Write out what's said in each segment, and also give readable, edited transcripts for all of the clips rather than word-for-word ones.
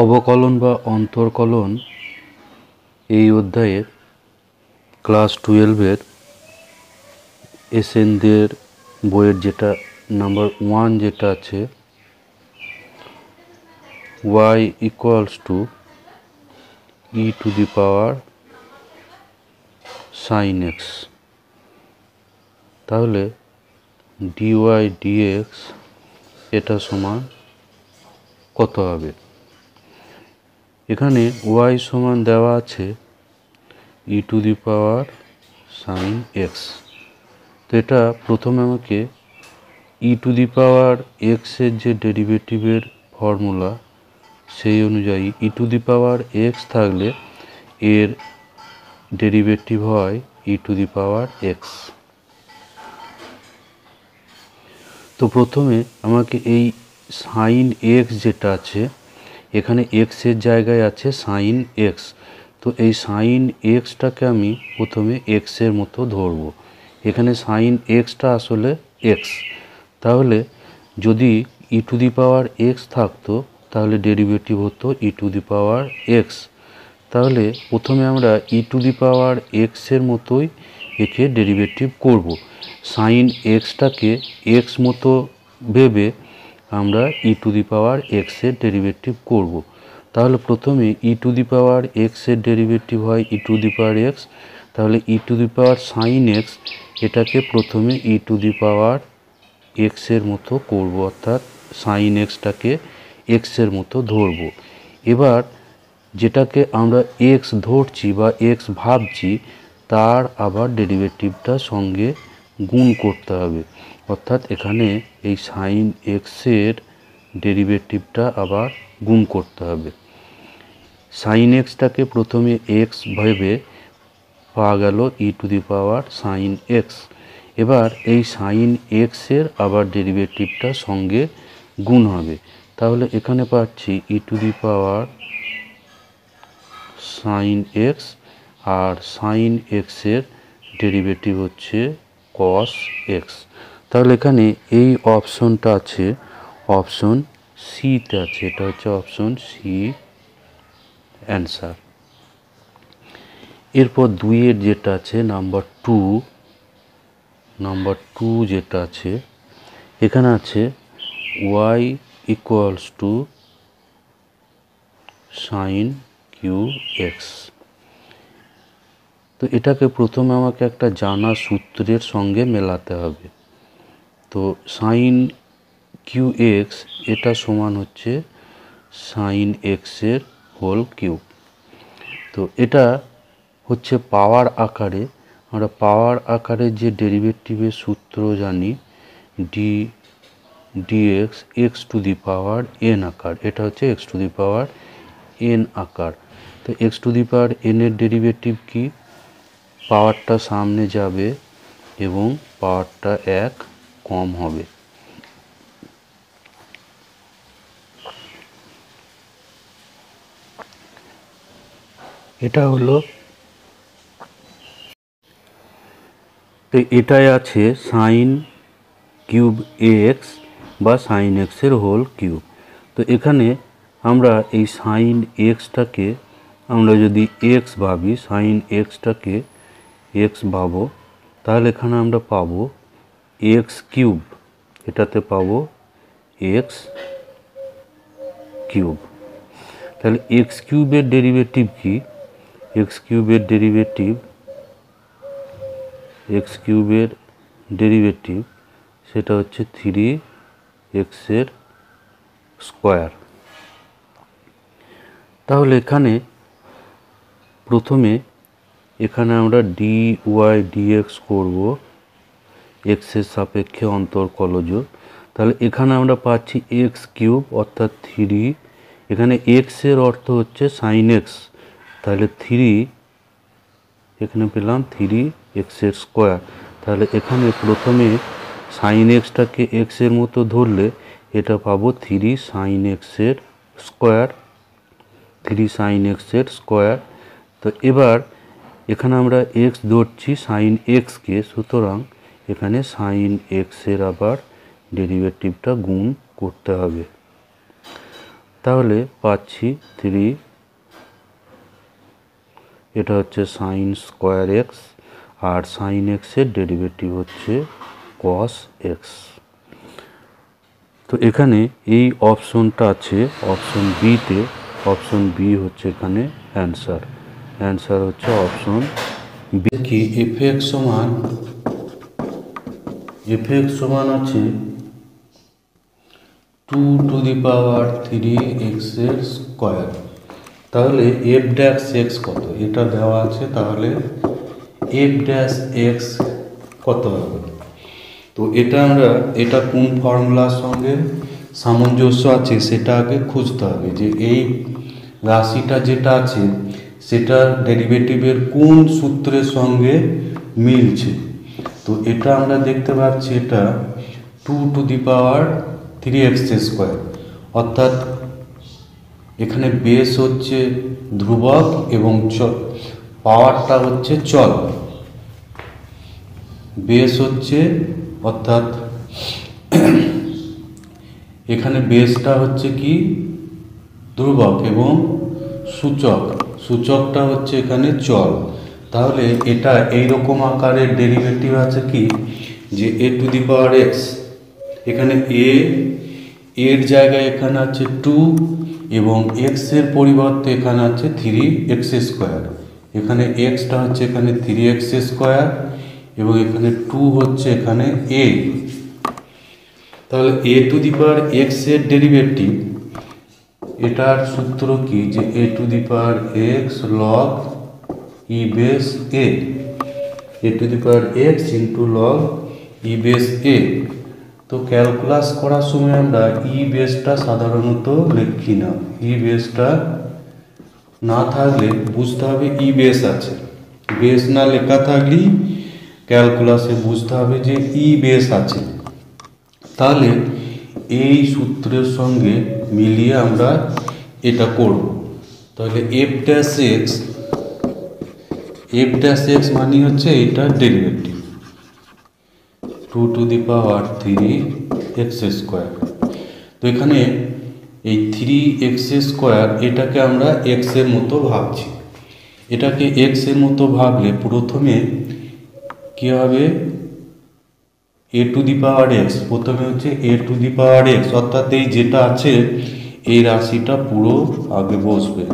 অবকলন বা অন্তর্কলন এই অধ্যায়ের ক্লাস 12-এর এসএনদের বইয়ের যেটা নাম্বার 1 যেটা আছে y equals to e to the power sin x, তাহলে dy dx এটা সমান কত হবে। এখানে y সমান দেওয়া আছে e to the power sin x, তো এটা প্রথমে আমাকে e to the power x এর যে ডেরিভেটিভের ফর্মুলা সেই অনুযায়ী e to the power x থাকলে এর ডেরিভেটিভ হয় e to the power x। তো প্রথমে আমাকে এই sin x যেটা আছে, এখানে x এর জায়গায় আছে sin x, তো এই sin xটাকে আমি প্রথমে x এর মতো ধরব। এখানে sin xটা আসলে x, তাহলে যদি e to the power x থাকতো তাহলে ডেরিভেটিভ হতো e to the power x। তাহলে প্রথমে আমরা e to the power x এর মতোই একে ডেরিভেটিভ করব। sin xটাকে x মতো ভেবে আমরা e to the power x এর ডেরিভেটিভ করব। তাহলে প্রথমে e to the power x এর ডেরিভেটিভ হয় e to the power x, তাহলে e to the power sin x এটাকে প্রথমে e to the power x এর মতো করব, অর্থাৎ sin xটাকে x এর মতো ধরব। এবার যেটাকে আমরা x ধরছি বা x ভাবছি তার আবার ডেরিভেটিভটা সঙ্গে গুণ করতে হবে, অর্থাৎ এখানে এই sin x এর ডেরিভেটিভটা আবার গুণ করতে হবে। sin xটাকে প্রথমে x ভেবে পাওয়া গেল e to the power sin x। এবার এই sin x এর আবার ডেরিভেটিভটা সঙ্গে গুণ হবে, তাহলে এখানে পাচ্ছি e to the power sin x আর sin x এর ডেরিভেটিভ হচ্ছে cos x। তাহলে এখানে এই অপশনটা আছে, অপশন সিতে আছে, এটা হচ্ছে অপশন সি অ্যান্সার। এরপর 2-এর যেটা আছে নাম্বার 2 যেটা আছে, এখানে আছে y equals to sin qx। তো এটাকে প্রথমে আমাকে একটা জানা সূত্রের সঙ্গে মেলাতে হবে। তো sin qx এটা সমান হচ্ছে sin x এর হোল কিউব। তো এটা হচ্ছে পাওয়ার আকারে, আমরা পাওয়ার আকারে যে ডেরিভেটিভের সূত্র জানি dx x to the power n আকার, এটা হচ্ছে x to the power n আকার। তো x to the power n এর ডেরিভেটিভ কি, পাওয়ারটা সামনে যাবে এবং পাওয়ারটা 1 কম হবে। এটা হলো, তো এটাই আছে sin কিউব x বা sin x এর হোল কিউব। তো এখানে আমরা এই sin xটাকে আমরা যদি x ভাবি, sin xটাকে x ভাবো, তাহলে এখানে আমরা পাবো x কিউব, এটাতে পাবো x কিউব। তাহলে x কিউবের ডেরিভেটিভ কি, x কিউবের ডেরিভেটিভ সেটা হচ্ছে 3x এর স্কোয়ার। তাহলে এখানে প্রথমে এখানে আমরা dy dx করব x এর সাপেক্ষে অন্তর্কলজ। তাহলে এখানে আমরা পাচ্ছি x কিউব অর্থাৎ 3, এখানে x এর অর্থ হচ্ছে sin x, তাহলে 3 এখানে পেলাম 3x এর স্কোয়ার। তাহলে এখানে প্রথমে sin xটাকে x এর মতো ধরলে এটা পাবো 3 sin x এর স্কোয়ার। তো এবার এখানে আমরা x ধরছি sin x কে, সুতরাং এখানে sin x এর আবার ডেরিভেটিভটা গুণ করতে হবে। তাহলে পাচ্ছি 3, এটা হচ্ছে সাইন স্কোয়ার এক্স, আর সাইন এক্সের ডেরিভেটিভ হচ্ছে কস এক্স। তো এখানে এই অপশনটা আছে অপশন বিতে, অপশন বি হচ্ছে এখানে অ্যান্সার। অ্যান্সার হচ্ছে অপশন বি। কি এফ এক্স সমান আছে 2⁻³ তাহলে এফ ড্যাশ এক্স কত, এটা দেওয়া আছে, তাহলে এফ ড্যাশ এক্স কত হবে? তো এটা কোন ফর্মুলার সঙ্গে সামঞ্জস্য আছে সেটা আগে খুঁজতে হবে, যে এই রাশিটা যেটা আছে সেটার ডেরিভেটিভের কোন সূত্রের সঙ্গে মিলছে। তো এটা আমরা দেখতে পাচ্ছি এটা 2⁻³ অর্থাৎ এখানে বেস হচ্ছে ধ্রুবক এবং পাওয়ারটা হচ্ছে চল। বেস হচ্ছে অর্থাৎ এখানে বেসটা হচ্ছে কি ধ্রুবক এবং সূচকটা হচ্ছে এখানে চল। তাহলে এটা এইরকম আকারের ডেরিভেটিভ আছে কি যে a⁴x, এখানে এর জায়গায় এখানে আছে 2 এবং এক্স এর পরিবর্তে এখানে আছে 3x²। এখানে এক্সটা হচ্ছে এখানে 3x² এবং এখানে 2 হচ্ছে এখানে a। তাহলে a⁴x এর ডেরিভেটিভ, এটার সূত্র কি যে a⁴x log e base a, a⁴x log e base a। তো ক্যালকুলাস করার সময় আমরা ই বেসটা সাধারণত লিখি না, ই বেসটা না থাকলে বুঝতে হবে ই বেস আছে, বেস না লেখা থাকলেই ক্যালকুলাসে বুঝতে হবে যে ই বেস আছে। তাহলে এই সূত্রের সঙ্গে মিলিয়ে আমরা এটা করব। তাহলে এফ ড্যাশ এক্স মানে হচ্ছে এইটার ডেরিভেটিভ 2⁻³ তো এখানে এই 3x², এটাকে আমরা এক্স এর মতো ভাবছি। এটাকে এক্স এর মতো ভাবলে প্রথমে কি হবে, a⁴x, প্রথমে হচ্ছে a⁴x অর্থাৎ এই যেটা আছে এই রাশিটা পুরো আগে বসবে।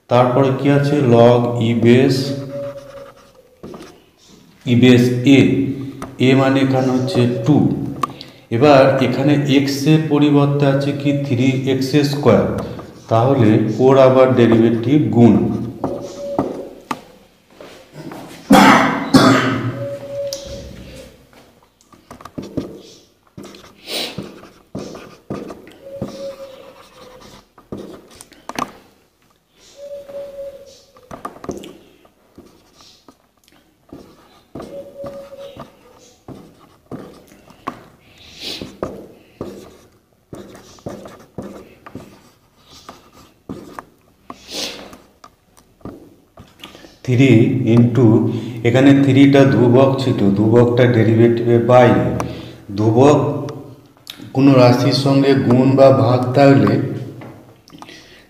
তারপরে কি আছে লগ ই বেস a মানে এখানে হচ্ছে 2। এবার এখানে x এর পরিবর্তে আছে কি 3x², তাহলে ওর আবার ডেরিভেটিভ গুণ। থ্রি ইন্টু এখানে 3টা ধ্রুবক ছিল, ধ্রুবকটা ডেরিভেটিভের বাইরে। ধ্রুবক কোনো রাশির সঙ্গে গুণ বা ভাগ থাকলে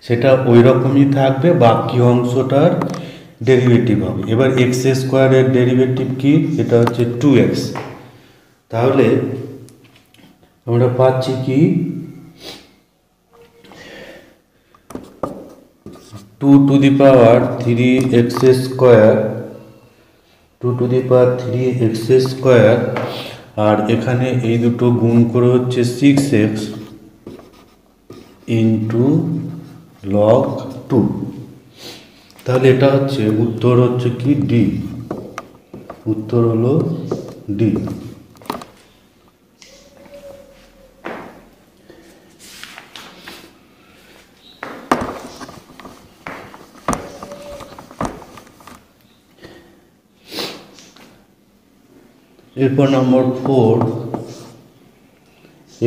সেটা ওই রকমই থাকবে, বাকি অংশটার ডেরিভেটিভ হবে। এবার x² এর ডেরিভেটিভ কি, এটা হচ্ছে 2x। তাহলে আমরা পাচ্ছি কি 2⁻3x², আর এখানে এই দুটো গুণ করে হচ্ছে 6x log 2। তাহলে এটা হচ্ছে উত্তর হচ্ছে কি ডি, উত্তর হলো ডি। এরপর নম্বর 4,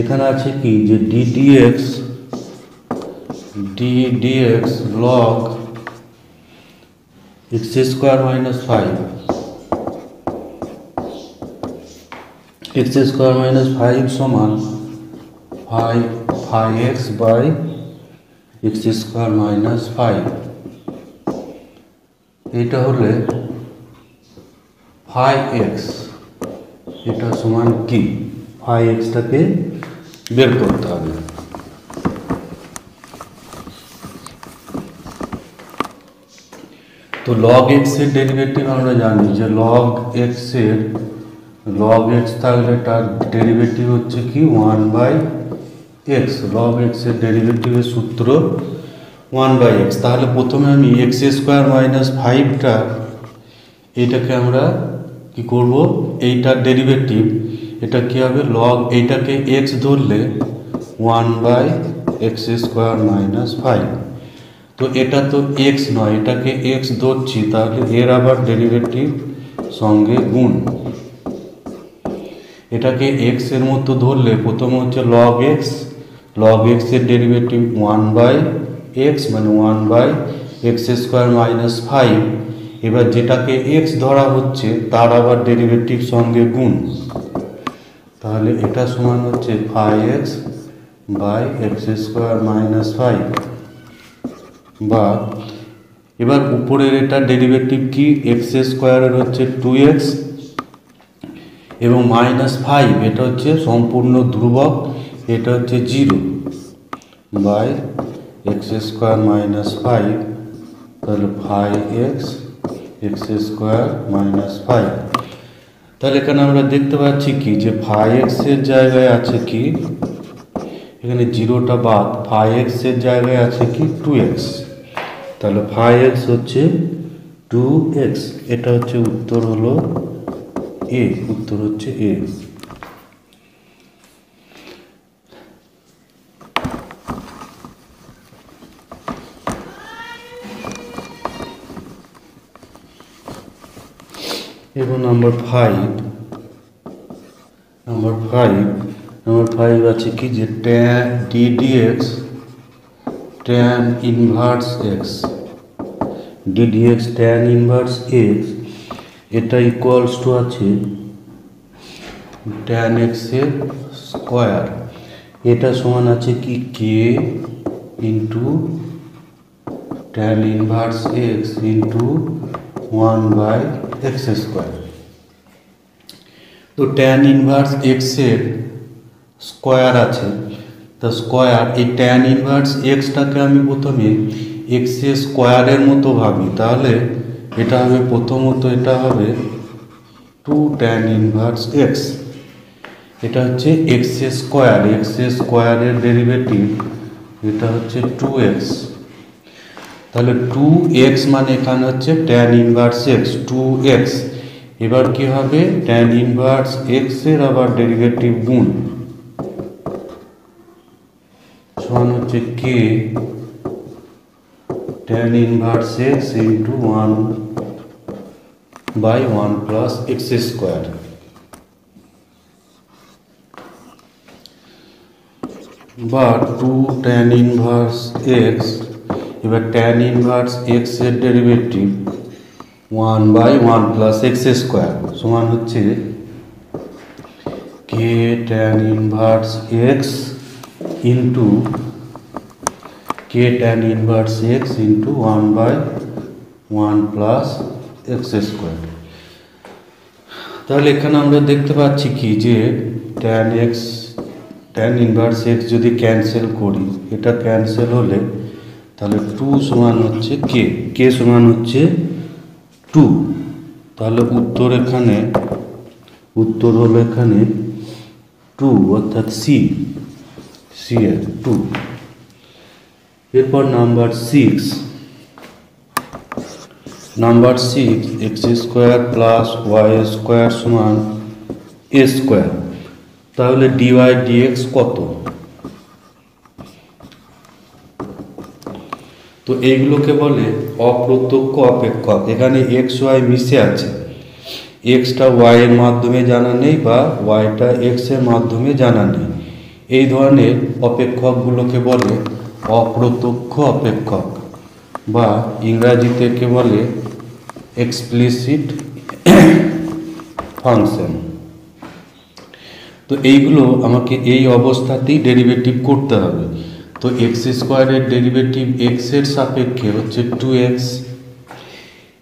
এখানে আছে কি যে ddx log x² - 5, x² - 5 সমান 5x/2 এক্স স্কোয়ার মাইনাস 5, এটা হলে 5x, এটা সমান কি 5xটাকে বের করতে হবে। তো log x এর ডেরিভেটিভ আমরা জানি যে log x থাকলে তার ডেরিভেটিভ হচ্ছে কি 1/x। log x এর ডেরিভেটিভের সূত্র 1/x। তাহলে প্রথমে আমি x স্কোয়ার মাইনাস 5টা এইটাকে আমরা কি করব, এইটার ডেরিভেটিভ এটা কি হবে log, এইটাকে x ধরলে 1/x স্কোয়ার মাইনাস 5। তো এটা তো x নয়, এটাকে x ধরছি, তাহলে এর আবার ডেরিভেটিভ সঙ্গে গুণ। এটাকে x এর মতো ধরলে প্রথমে হচ্ছে log x এর ডেরিভেটিভ 1/x মানে 1/x স্কোয়ার মাইনাস 5। এবার যেটাকে x ধরা হচ্ছে তার আবার ডেরিভেটিভ সঙ্গে গুণ, তাহলে এটা সমান হচ্ছে 5x/x স্কোয়ার মাইনাস 5। বা এবার উপরের এটা ডেরিভেটিভ কি x স্কোয়ারের হচ্ছে 2x এবং মাইনাস 5 এটা হচ্ছে সম্পূর্ণ ধ্রুবক, এটা হচ্ছে 0/x স্কোয়ার মাইনাস 5, তাহলে 5x স্কোয়ার মাইনাস 5। তাহলে এখানে আমরা দেখতে পাচ্ছি কি যে 5x এর জায়গায় আছে কি, এখানে 0টা বাদ, 5x এর জায়গায় আছে কি 2x, তাহলে 5x হচ্ছে 2x। এটা হচ্ছে উত্তর হলো এ, উত্তর হচ্ছে এ। এবং নাম্বার 5 আছে কি যে tan ddx tan inverse x, ddx tan inverse x এটা ইকুয়ালস টু আছে tan x এর স্কোয়ার, এটা সমান আছে কি k into tan inverse x into 1/x square. তো tan ইনভার্স x এর স্কোয়ার আছে, তা স্কোয়ার এই tan ইনভার্স xটাকে আমি প্রথমে x এর স্কোয়ারের মতো ভাবি, তাহলে এটা হবে প্রথমত এটা হবে 2 tan ইনভার্স x, এটা হচ্ছে x এর স্কোয়ারের ডেরিভেটিভ এটা হচ্ছে 2x। তাহলে 2x মানে এখানে হচ্ছে tan ইনভার্স x 2x। এবার কি হবে tan ইনভার্স x এর আবার ডেরিভেটিভ গুণ, সমান হচ্ছে k tan inverse x into 1/1 plus x square. বা 2 tan ইনভার্স x, এবার tan ইনভার্স x এর ডেরিভেটিভ 1/1 প্লাস x স্কোয়ার সমান হচ্ছে k tan inverse x into k tan inverse x into 1/1 plus x square. তাহলে এখানে আমরা দেখতে পাচ্ছি কি যে tan ইনভার্স x যদি ক্যান্সেল করি, এটা ক্যান্সেল হলে তাহলে 2 সমান হচ্ছে k সমান হচ্ছে 2। তাহলে উত্তর হলো এখানে 2 অর্থাৎ সি এর 2। এরপর number 6 x square plus y square সমান a স্কোয়ার, তাহলে dy dx কত? তো এইগুলোকে বলে অপ্রত্যক্ষ অপেক্ষক। এখানে x y মিশে আছে, এক্সটা y এর মাধ্যমে জানা নেই বা yটা x এর মাধ্যমে জানা নেই। এই ধরনের অপেক্ষকগুলোকে বলে অপ্রত্যক্ষ অপেক্ষক বা ইংরাজিতে কে বলে এক্সপ্লিসিট ফাংশন। তো এইগুলো আমাকে এই অবস্থাতেই ডেরিভেটিভ করতে হবে। তো এক্স স্কোয়ারের ডেরিভেটিভ এক্স এর সাপেক্ষে হচ্ছে 2x।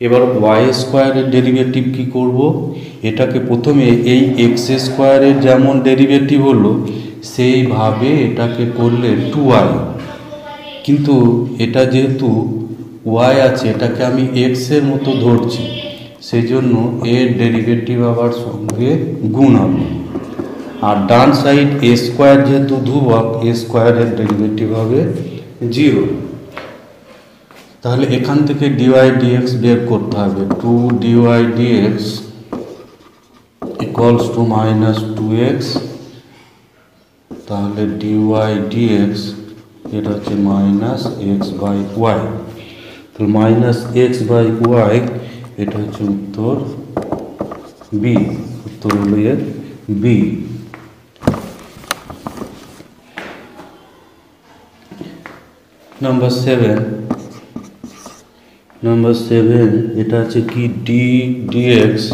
এবার ওয়াই স্কোয়ারের ডেরিভেটিভ কি করব, এটাকে প্রথমে এই এক্স স্কোয়ারের যেমন ডেরিভেটিভ হলো সেইভাবে এটাকে করলে 2y, কিন্তু এটা যেহেতু ওয়াই আছে এটাকে আমি এক্স এর মতো ধরছি, সেই জন্য এর ডেরিভেটিভ আবার সঙ্গে গুণ হবে। আর ডান সাইড এ স্কোয়ার যেহেতু ধ্রুবক, এ স্কোয়ারের ডেরিভেটিভ হবে 0। তাহলে এখান থেকে ডিওয়াই ডিএক্স বের করতে হবে। 2 dy dx equals to -2x। তাহলে ডিওয়াই ডিএক্স এটা হচ্ছে -x/y। তাহলে -x/y এটা হচ্ছে উত্তর বি। উত্তর হলো এর বি। নাম্বার 7 এটা আছে কি d dx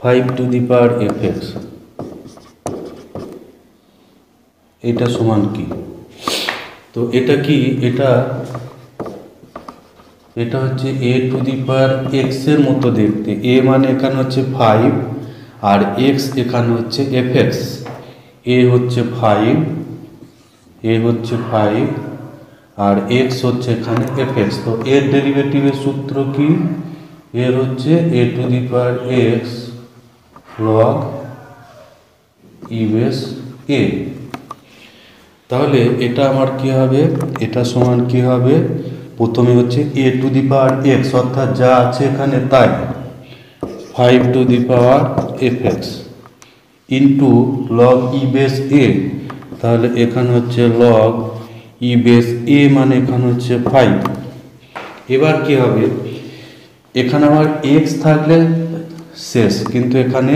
5 to the power fx, এটা সমান কি? তো এটা কি, এটা হচ্ছে a two the power x এর মতো দেখতে। a মানে এখানে হচ্ছে 5 আর x এখানে হচ্ছে fx। a হচ্ছে 5 আর x হচ্ছে এখানে fx। তো এর ডেরিভেটিভের সূত্র কি? এর হচ্ছে a two the power x log e base a। তাহলে এটা আমার কি হবে, এটা সমান কি হবে, প্রথমে হচ্ছে a two the power x অর্থাৎ যা আছে এখানে তাই 5 to the power fx into log e base a। তাহলে এখানে হচ্ছে log e বেস a মানে এখানে হচ্ছে 5। এবার কি হবে, এখানে আমার x থাকলে শেষ, কিন্তু এখানে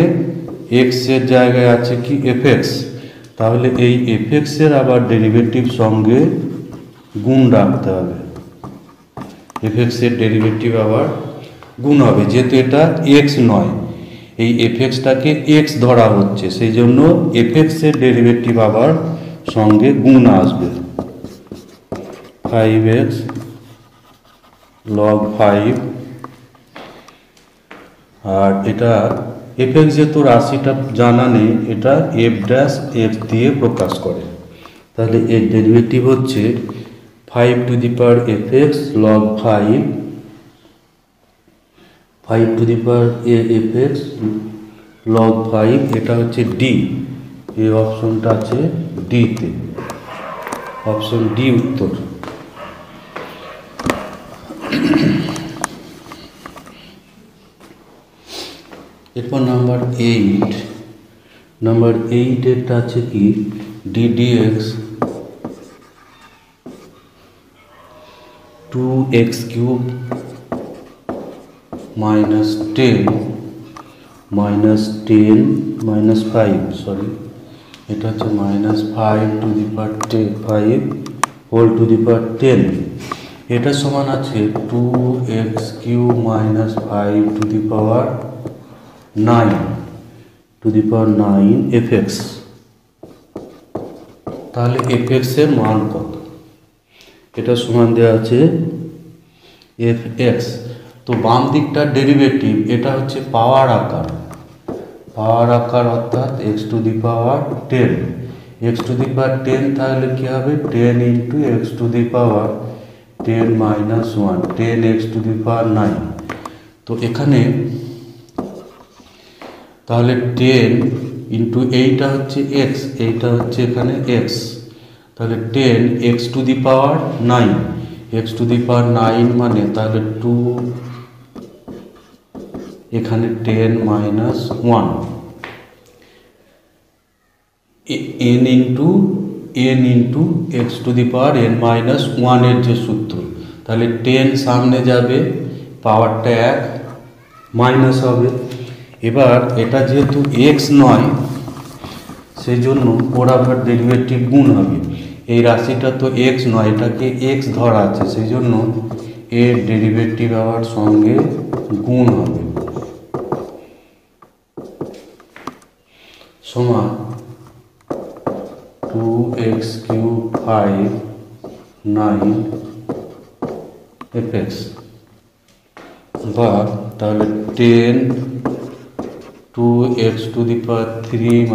x এর জায়গায় আছে কি fx। তাহলে এই fx এর আবার ডেরিভেটিভ সঙ্গে গুণ রাখতে হবে। fx এর ডেরিভেটিভ আবার গুণ হবে, যেহেতু এটা x নয়, এই fxটাকে x ধরা হচ্ছে, সেই জন্য fx এর ডেরিভেটিভ আবার সঙ্গে গুণ আসবে। 5x log 5। আর এটা fx যেহেতু রাশিটা জানা নেই, এটা f ড্যাশ x দিয়ে প্রকাশ করে। তাহলে এর ডেরিভেটিভ হচ্ছে 5 to the power fx log 5 to the power fx log 5, এটা হচ্ছে ডি। এই অপশনটা আছে ডিতে, অপশন ডি উত্তর। এরপর নাম্বার 8 এটা আছে কি ডি ডিএক্স 2x কিউব -5 এটা হচ্ছে -5 to the power 5 whole to the power 10। এটা সমান আছে 2x cube -5 to the power 9 fx। তাহলে fx এর মান কত? এটা সমান দেওয়া আছে fx। তো বাম দিকটার ডেরিভেটিভ এটা হচ্ছে পাওয়ার আকার অর্থাৎ x to the power 10। x to the power 10 তাহলে কি হবে 10 into x to the power 10 minus 1 10x to the power 9। তো এখানে তাহলে 10 ইন্টু এইটা হচ্ছে x, এইটা হচ্ছে এখানে x, তাহলে 10 x to the power 9, x to the power 9 মানে তাহলে 2 এখানে 10 minus 1 n into x to the power n minus 1 এর যে সূত্র, তাহলে 10 সামনে যাবে, পাওয়ারটা 1 মাইনাস হবে। এবার এটা যেহেতু x নয় সেই জন্য ওর আবার ডেরিভেটিভ গুণ হবে। এই রাশিটা তো x নয়, এটাকে x ধরা আছে, সেই জন্য এর ডেরিভেটিভ আবার সঙ্গে গুণ হবে সমান 2x³ 5 9 fx, বা তাহলে 10 2x³ 3 -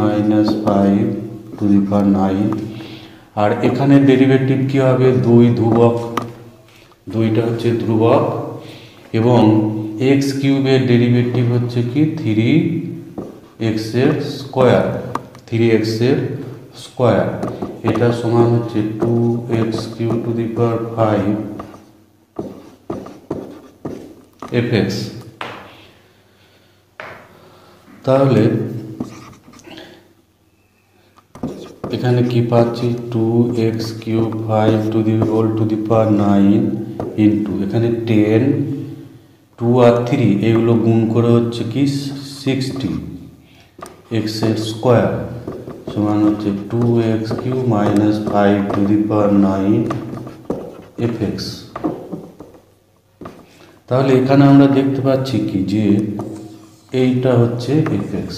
5 আর এখানে ডেরিভেটিভ কি হবে? দুই ধ্রুবক, দুইটা হচ্ছে ধ্রুবক, এবং x³ এর ডেরিভেটিভ হচ্ছে কি 3x এর স্কয়ার, এটা সমান হচ্ছে 2x³ 5 fx। তাহলে এখানে কি পাচ্ছি? 2x³ 5 9 ইন্টু এখানে 10, 2 আর 3 এগুলো গুণ করে হচ্ছে কি 60 x এর স্কয়ার সমান হচ্ছে 2x³ - 5 9 fx। তাহলে এখানে আমরা দেখতে পাচ্ছি কি যে এইটা হচ্ছে fx,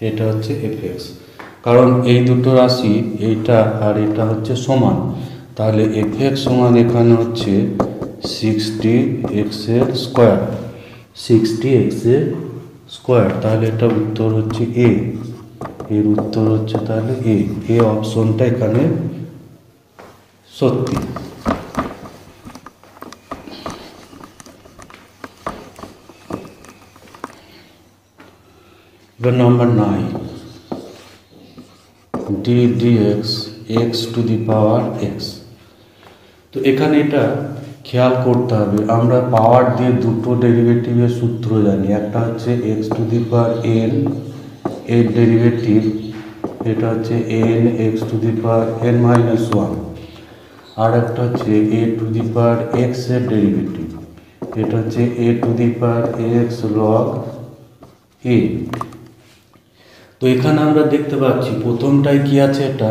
এটা হচ্ছে fx, কারণ এই দুটো রাশি এইটা আর এটা হচ্ছে সমান। তাহলে fx সমান এখানে হচ্ছে 60x এর স্কয়ার, তাহলে এটা উত্তর হচ্ছে এ, এর উত্তর হচ্ছে তাহলে এ অপশনটা এখানে সত্যি। এবার নাম্বার 9, d dx x²। তো এখানে এটা খেয়াল করতে হবে, আমরা পাওয়ার দিয়ে দুটো ডেরিভেটিভের সূত্র জানি, একটা হচ্ছে x⁴n এর ডেরিভেটিভ, এটা হচ্ছে n x⁻n−1, আর একটা হচ্ছে a⁴x এর ডেরিভেটিভ, এটা হচ্ছে a⁴x log a। তো এখানে আমরা দেখতে পাচ্ছি প্রথমটায় কি আছে, এটা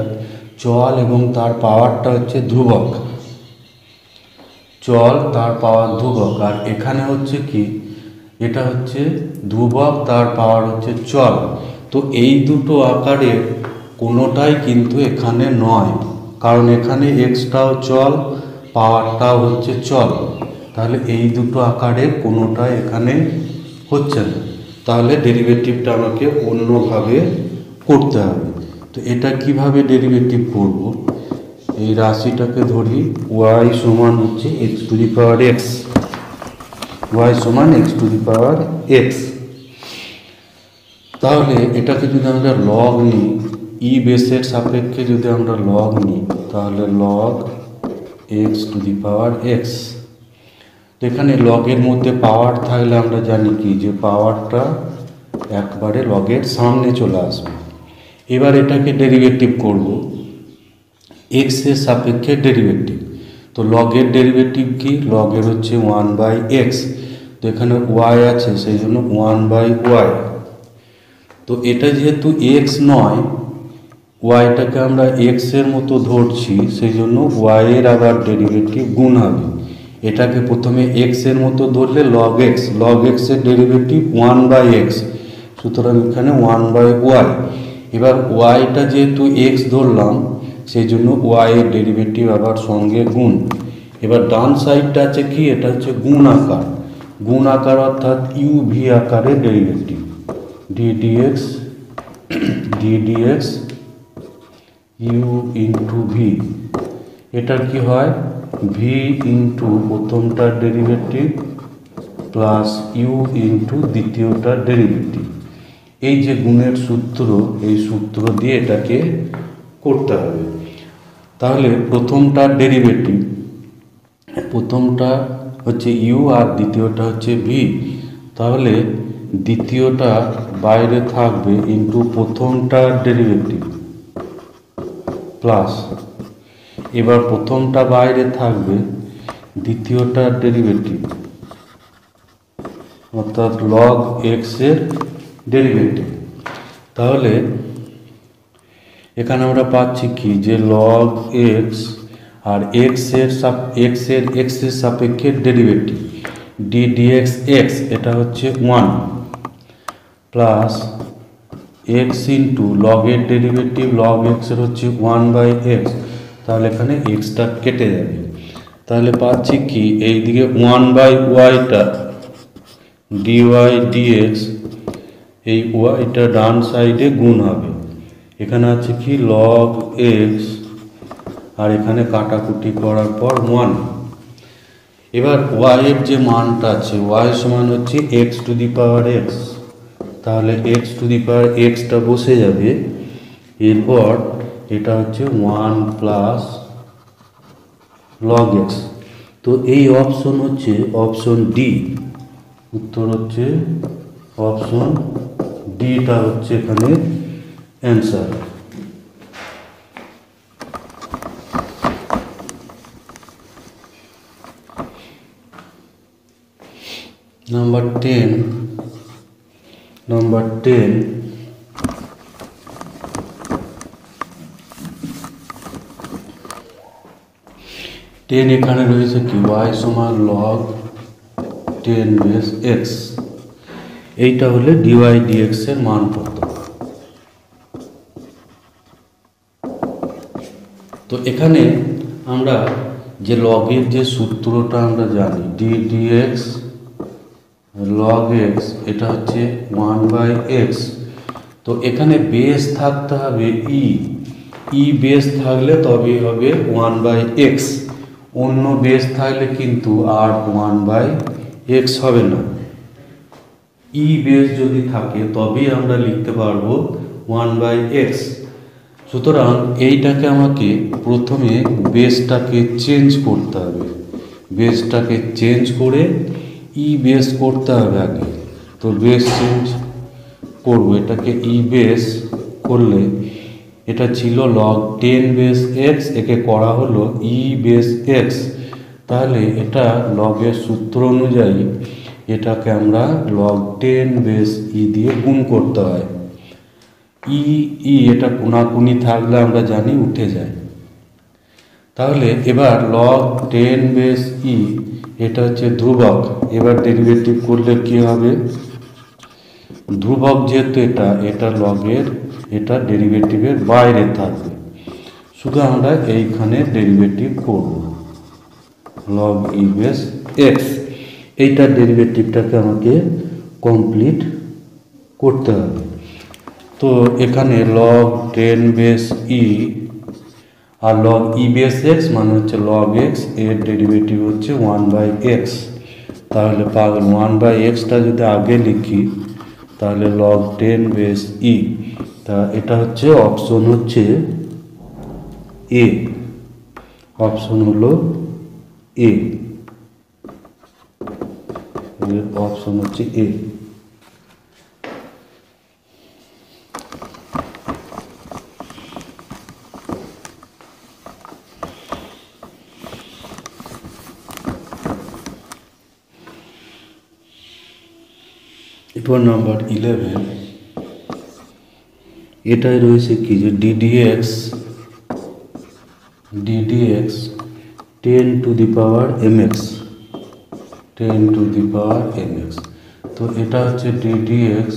চল এবং তার পাওয়ারটা হচ্ছে ধ্রুবক, চল তার পাওয়ার ধ্রুবক, আর এখানে হচ্ছে কি এটা হচ্ছে ধ্রুবক তার পাওয়ার হচ্ছে চল। তো এই দুটো আকারের কোনোটাই কিন্তু এখানে নয়, কারণ এখানে এক্সটাও চল, পাওয়ারটাও হচ্ছে চল, তাহলে এই দুটো আকারের কোনোটাই এখানে হচ্ছে না, তাহলে ডেরিভেটিভটা আমাকে অন্যভাবে করতে হবে। তো এটা কিভাবে ডেরিভেটিভ করব? এই রাশিটাকে ধরি y সমান হচ্ছে x⁴x, y সমান x⁴x। তাহলে এটাকে যদি আমরা লগ নিই, ই বেসের সাপেক্ষে যদি আমরা লগ নিই, তাহলে লগ x⁴x। এখানে লগের মধ্যে পাওয়ার থাকলে আমরা জানি কি যে পাওয়ারটা একবারে লগের সামনে চলে আসবে। এবার এটাকে ডেরিভেটিভ করব, x এর সাপেক্ষে ডেরিভেটিভ, তো লগের ডেরিভেটিভ কি? লগের হচ্ছে 1/x, তো এখানে y আছে সেই জন্য 1/y। তো এটা যেহেতু x নয়, yটাকে আমরা x এর মতো ধরছি, সেই জন্য y এর আবার ডেরিভেটিভ গুণ হবে। এটাকে প্রথমে x এর মতো ধরলে log x এর ডেরিভেটিভ 1/x, সুতরাং এখানে 1/y। এবার yটা যেহেতু x ধরলাম সেই জন্য y এর ডেরিভেটিভ আবার সঙ্গে গুণ। এবার ডান সাইডটা আছে কি, এটা হচ্ছে গুণ আকার অর্থাৎ uv আকারে derivative, ddx u into v, এটার কি হয় v ইন্টু প্রথমটার ডেরিভেটিভ প্লাস u ইন্টু দ্বিতীয়টার ডেরিভেটিভ। এই যে গুণের সূত্র, এই সূত্র দিয়ে এটাকে করতে হবে। তাহলে প্রথমটার ডেরিভেটিভ, প্রথমটা হচ্ছে u আর দ্বিতীয়টা হচ্ছে v, তাহলে দ্বিতীয়টা বাইরে থাকবে ইন্টু প্রথমটার ডেরিভেটিভ প্লাস, এবার প্রথমটা বাইরে থাকবে দ্বিতীয়টার ডেরিভেটিভ অর্থাৎ লগ x এর ডেরিভেটিভ। তাহলে এখানে আমরা পাচ্ছি কি যে লগ x আর x এর সাপেক্ষে ডেরিভেটিভ d dx x, এটা হচ্ছে 1 প্লাস এক্স ইন্টু লগের ডেরিভেটিভ লগ এক্সের হচ্ছে 1/x, তাহলে এখানে এক্সটা কেটে যাবে। তাহলে পাচ্ছি কি এইদিকে 1/yটা ডিওয়াই ডিএক্স, এই ওয়াইটা ডান সাইডে গুণ হবে। এখানে আছে কি লগ এক্স, আর এখানে কাটাকুটি করার পর 1। এবার ওয়াই এর যে মানটা আছে ওয়াই সমান হচ্ছে x to the power x, তাহলে এক্স টু দি পাওয়ার এক্সটা বসে যাবে। এরপর এটা হচ্ছে 1 প্লাস লগ এক্স। তো এই অপশন হচ্ছে অপশন ডি, উত্তর হচ্ছে অপশন ডিটা হচ্ছে এখানে অ্যান্সার। নাম্বার 10 এখানে রয়েছে কি ওয়াই সমান লগ 10 বেস এক্স, এইটা হলে ডিওয়াই ডিএক্স এর মান কত। তো এখানে আমরা যে লগের যে সূত্রটা আমরা জানি ডি ডিএক্স লগ এক্স, এটা হচ্ছে 1/x। তো এখানে বেস থাকতে হবে ই বেস থাকলে তবেই হবে 1/x, অন্য বেস থাকলে কিন্তু আর 1/x হবে না। ই বেস যদি থাকে তবেই আমরা লিখতে পারবো 1/x। সুতরাং এইটাকে আমাকে প্রথমে বেসটাকে চেঞ্জ করতে হবে, বেসটাকে চেঞ্জ করে ই বেস করতে হবে আগে। তো বেস চেঞ্জ করবো, এটাকে ই বেস করলে এটা ছিল লগ 10 বেস এক্স, একে করা হলো ই বেস এক্স। তাহলে এটা লগের সূত্র অনুযায়ী এটাকে আমরা লগ 10 বেস ই দিয়ে গুণ করতে হয়। এটা কোনাকুনি থাকলে আমরা জানি উঠে যায়। তাহলে এবার লগ 10 বেস ই, এটা হচ্ছে ধ্রুবক। এবার ডেরিভেটিভ করলে কি হবে, ধ্রুবক যেহেতু এটা লগের, এটা ডেরিভেটিভের বাইরে থাকবে, শুধু আমরা এইখানে ডেরিভেটিভ করব লগ ই বেস এক্স। এইটার ডেরিভেটিভটাকে আমাকে কমপ্লিট করতে হবে। তো এখানে লগ 10 বেস ই আর লগ ই বেস এক্স মানে হচ্ছে লগ এক্স, এর ডেরিভেটিভ হচ্ছে 1/x। তাহলে পাবেন 1/xটা যদি আগে লিখি তাহলে লগ 10 বেস ই, তা এটা হচ্ছে অপশন হচ্ছে এ, অপশন হলো এ, অপশন হচ্ছে এ। এরপর নাম্বার 11, এটাই রয়েছে কি যে d d x 10 to the power mx, 10 to the power mx। তো এটা হচ্ছে d d x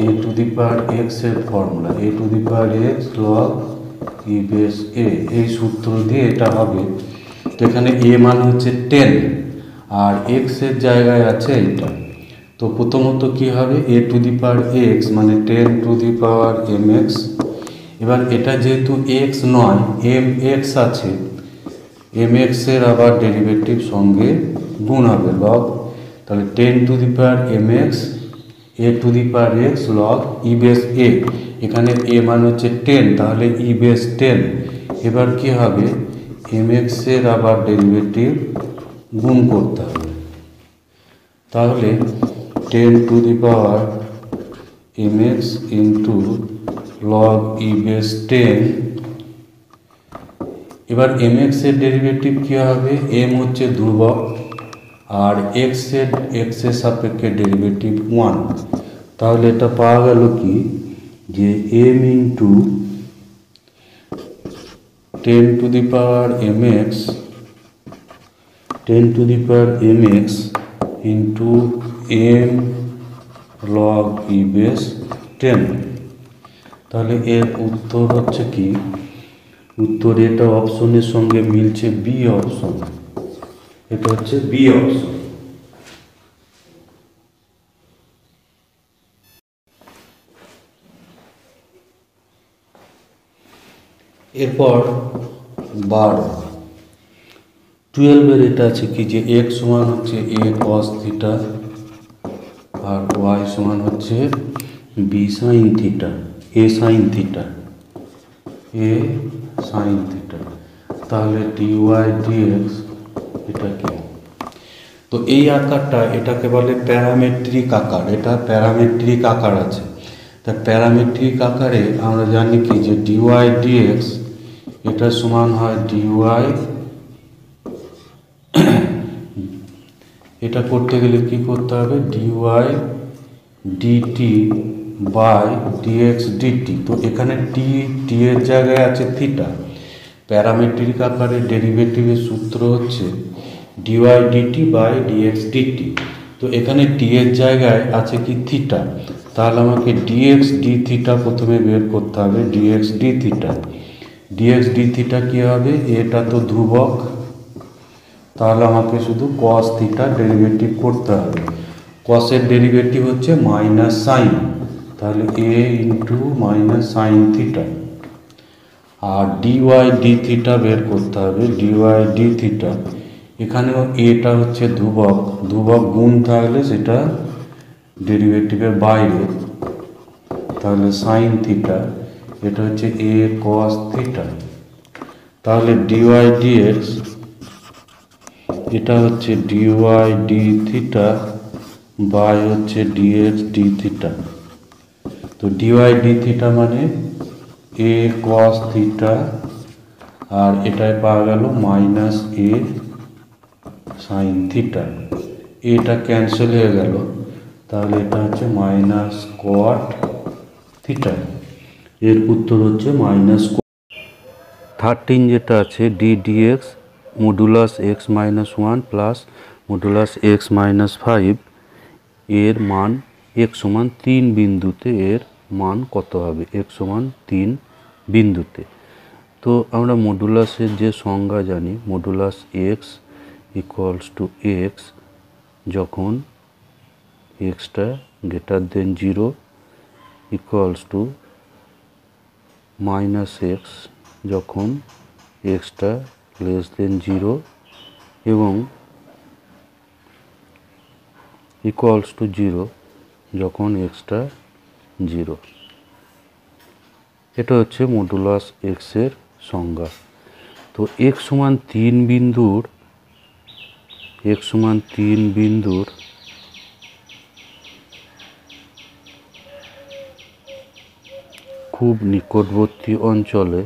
a to the power x এর formula, a to the power x log e base a, এই সূত্র দিয়ে এটা হবে। তো এখানে এ মানে হচ্ছে 10 আর এক্স এর জায়গায় আছে এটা। তো প্রথমত কি হবে, এ টু দি পাওয়ার এক্স মানে 10 টু দি পাওয়ার mx। এবার এটা যেহেতু এক্স নয় mx আছে, mx এর আবার ডেরিভেটিভ সঙ্গে গুণ হবে লগ, তাহলে 10 to the power mx a to the power x log e base a. এখানে এ মানে হচ্ছে 10, তাহলে ই বেস 10। এবার কি হবে, mx এর আবার ডেরিভেটিভ গুণ করতে হবে, তাহলে 10 to the power mx into log e base 10। এবার mx এর ডেরিভেটিভ কি হবে, m হচ্ছে ধ্রুবক আর x এর সাপেক্ষে ডেরিভেটিভ 1। তাহলে এটা পাওয়া গেল কি যে m into 10 to the power mx, 10 to the power mx into m log e base 10। তাহলে এর উত্তর হচ্ছে কি, উত্তর এটা অপশনের সঙ্গে মিলছে বি অপশন, এটা হচ্ছে বি অপশন। এরপর 12 এটা আছে কি যে এক্স সমান হচ্ছে এ কস থিটা আর ওয়াই সমান হচ্ছে বি সাইন থিটা, এ সাইন থিটা, এ সাইন থিটা। তাহলে ডিওয়াই ডিএক্স এটা কি, তো এই আকারটা এটাকে বলে প্যারামেট্রিক আকার, এটা প্যারামেট্রিক আকার আছে। তা প্যারামেট্রিক আকারে আমরা জানি কি যে ডিওয়াই ডিএক্স এটা সমান হয় ডিওয়াই, এটা করতে গেলে কি করতে হবে, dy dt by dx dt. তো এখানে টি এর জায়গায় আছে থিটা। প্যারামেট্রিক আকারে ডেরিভেটিভের সূত্র হচ্ছে dy dt by dx dt. তো এখানে টি এর জায়গায় আছে কি থিটা, তাহলে আমাকে ডিএক্স ডি থিটা প্রথমে বের করতে হবে, d x d theta. D x d theta কী হবে, এটা তো ধ্রুবক, তাহলে আমাকে শুধু কস থিটা ডেরিভেটিভ করতে হবে। কসের ডেরিভেটিভ হচ্ছে মাইনাস সাইন, তাহলে এ ইন্টু মাইনাস সাইন থিটা। আর ডিওয়াই ডি থিটা বের করতে হবে, ডিওয়াই ডি থিটা। এখানেও এটা হচ্ছে ধ্রুবক, ধ্রুবক গুণ থাকলে সেটা ডেরিভেটিভের বাইরে, তাহলে সাইন থিটা, এটা হচ্ছে এ কস থিটা। তাহলে ডিওয়াই ডিএক্স এটা হচ্ছে ডিওয়াই ডি থিটা বাই হচ্ছে ডিএক্স ডি থিটা। তো ডিওয়াই ডি থিটা মানে এ কস থিটা, আর এটাই পাওয়া গেল মাইনাস এ সাইন থিটা। এটা ক্যান্সেল হয়ে গেল, তাহলে এটা হচ্ছে মাইনাস কট থিটা। এর উত্তর হচ্ছে মাইনাস 13 যেটা আছে d dx modulus x minus 1 plus modulus x minus 5 এর মান এক্স সমান 3 বিন্দুতে এর মান কত হবে, এক্স সমান 3 বিন্দুতে। তো আমরা মডুলাসের যে সংজ্ঞা জানি, modulus x equals to x যখন এক্সটা greater than 0 equals to minus x যখন এক্সটা লেস দেন 0 এবং ইকুয়ালস টু 0 যখন এক্সটা 0। এটা হচ্ছে মডুলাস এক্সের সংজ্ঞা। তো এক্স সমান 3 বিন্দুর, এক্স সমান 3 বিন্দুর খুব নিকটবর্তী অঞ্চলে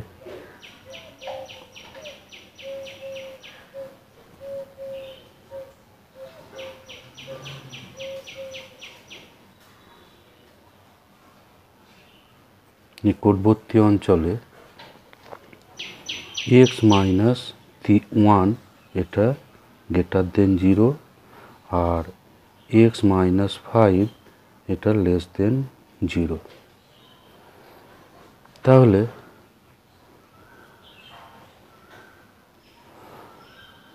এক্স মাইনাস 1 এটা গ্রেটার দেন 0 আর এক্স মাইনাস 5 এটা লেস দেন 0। তাহলে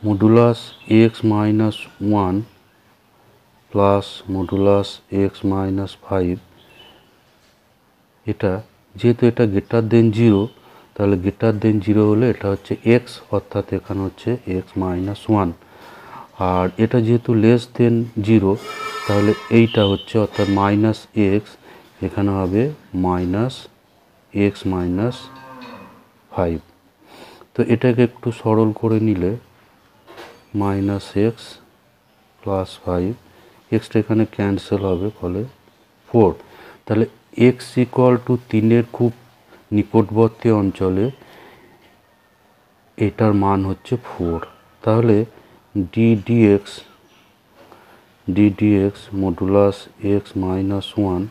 modulus x minus 1 plus modulus x minus 5, এটা যেহেতু এটা গ্রেটার দেন 0, তাহলে গ্রেটার দেন 0 হলে এটা হচ্ছে এক্স, অর্থাৎ এখানে হচ্ছে এক্স মাইনাস 1। আর এটা যেহেতু লেস দেন 0, তাহলে এইটা হচ্ছে অর্থাৎ মাইনাস এক্স, এখানে হবে মাইনাস এক্স মাইনাস 5। তো এটাকে একটু সরল করে নিলে মাইনাস এক্স প্লাস 5, এক্সটা এখানে ক্যান্সেল হবে, ফলে 4। তাহলে এক্স ইকুয়াল টু 3-এর খুব নিকটবর্তী অঞ্চলে এটার মান হচ্ছে 4। তাহলে d dx modulus x minus 1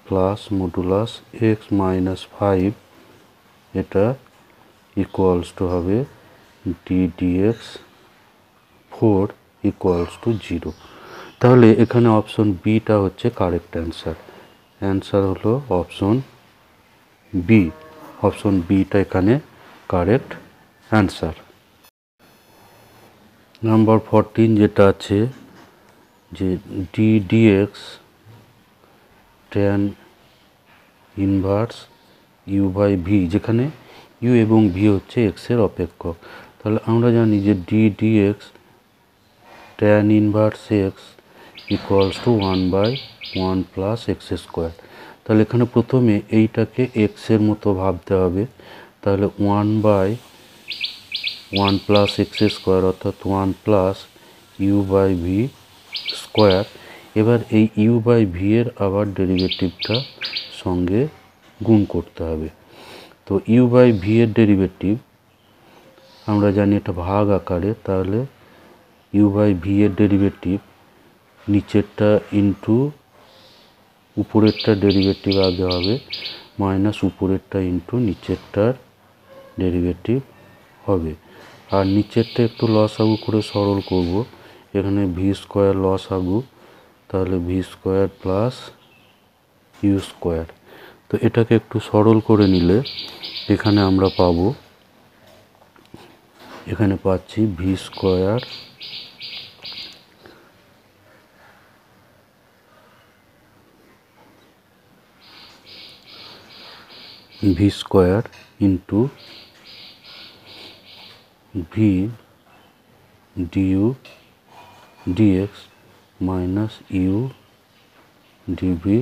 plus modulus x minus 5 এটা ইকুয়ালস টু হবে ডি ডিএক্স 4 ইকুয়ালস টু 0। তাহলে এখানে অপশন বিটা হচ্ছে কারেক্ট অ্যান্সার। অ্যান্সার হলো অপশন বি, অপশন বিটা এখানে কারেক্ট অ্যান্সার। নাম্বার 14 যেটা আছে যে d dx tan inverse u by v, যেখানে ইউ এবং ভি হচ্ছে এক্সের অপেক্ষক। তাহলে আমরা জানি যে d dx tan inverse x equals two 1/1 plus x square. তাহলে এখানে প্রথমে এইটাকে এক্সের মতো ভাবতে হবে। তাহলে 1/1 প্লাস এক্স স্কোয়ার অর্থাৎ 1 plus u by v square. এবার এই ইউ বাই ভি এর আবার ডেরিভেটিভটা সঙ্গে গুণ করতে হবে। তো ইউ বাই ভি এর ডেরিভেটিভ আমরা জানি এটা ভাগ আকারে, তাহলে ইউ বাই ভি এর ডেরিভেটিভ নিচেরটা ইন্টু উপরেরটা ডেরিভেটিভ আগে হবে, মাইনাস উপরেরটা ইন্টু নিচেরটার ডেরিভেটিভ হবে। আর নিচেরটা একটু লসাগু করে সরল করব, এখানে ভি স্কোয়ার লসাগু, তাহলে v square plus u square. তো এটাকে একটু সরল করে নিলে এখানে আমরা পাবো, এখানে পাচ্ছি v square v square into v du dx minus u dv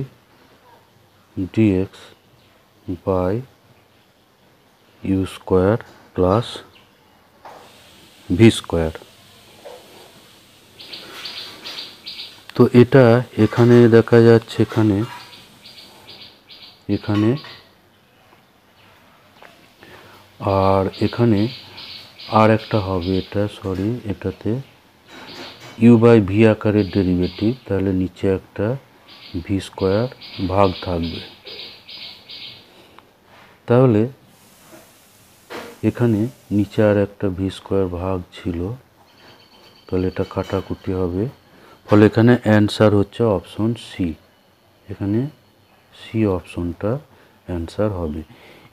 dx by u square plus v square. তো এটা এখানে দেখা যাচ্ছে, এখানে আর এখানে আর একটা হবে, এটাতে ইউ বাই ভি আকারের ডেরিভেটিভ, তাহলে নিচে একটা ভি স্কোয়ার ভাগ থাকবে। তাহলে এখানে নিচে আর একটা ভি স্কোয়ার ভাগ ছিল, তাহলে এটা কাটাকুটি হবে, ফলে এখানে অ্যান্সার হচ্ছে অপশন সি। এখানে সি অপশনটা অ্যান্সার হবে।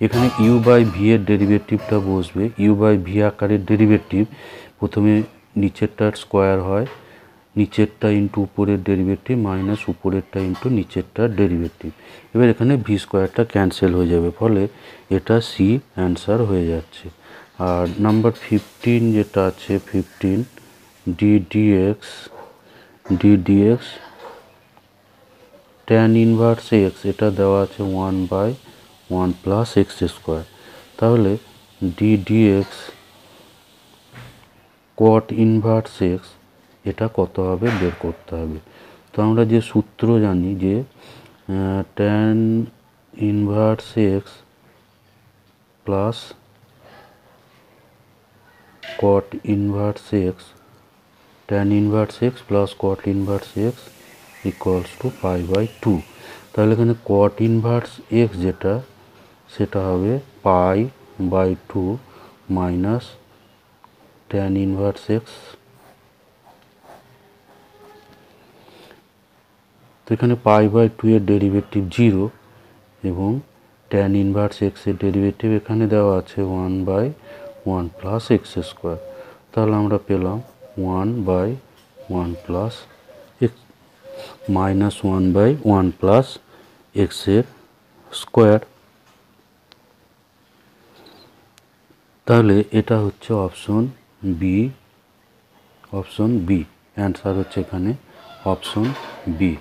এখানে ইউ বাই ভি এর ডেরিভেটিভটা বসবে। ইউ বাই ভি আকারের ডেরিভেটিভ প্রথমে নিচেরটার স্কোয়ার হয়, নিচেরটা ইন্টু উপরের ডেরিভেটিভ মাইনাস উপরেরটা ইন্টু নিচেরটার ডেরিভেটিভ। এবার এখানে ভি স্কোয়ারটা ক্যান্সেল হয়ে যাবে, ফলে এটা সি অ্যান্সার হয়ে যাচ্ছে। আর নাম্বার 15 যেটা আছে 15 d dx tan inverse x, এটা দেওয়া আছে 1/1 প্লাস এক্স স্কোয়ার। তাহলে d dx cot inverse x এটা কত হবে বের করতে হবে। তো আমরা যে সূত্র জানি যে tan inverse x plus cot inverse x, tan inverse x plus cot inverse x equals to π/2। তাহলে এখানে কট ইনভার্স এক্স যেটা, সেটা হবে π/2 মাইনাস ট্যান ইনভার্স এক্স। তো এখানে π/2 এর ডেরিভেটিভ 0 এবং ট্যান ইনভার্স এক্স এর ডেরিভেটিভ এখানে দেওয়া আছে 1/1 প্লাস এক্স স্কোয়ার। তাহলে আমরা পেলাম 1/1 প্লাস এক্স মাইনাস 1/1 প্লাস এক্সের স্কোয়ার। তাহলে এটা হচ্ছে অপশন বি, অ্যান্সার হচ্ছে এখানে অপশন বি।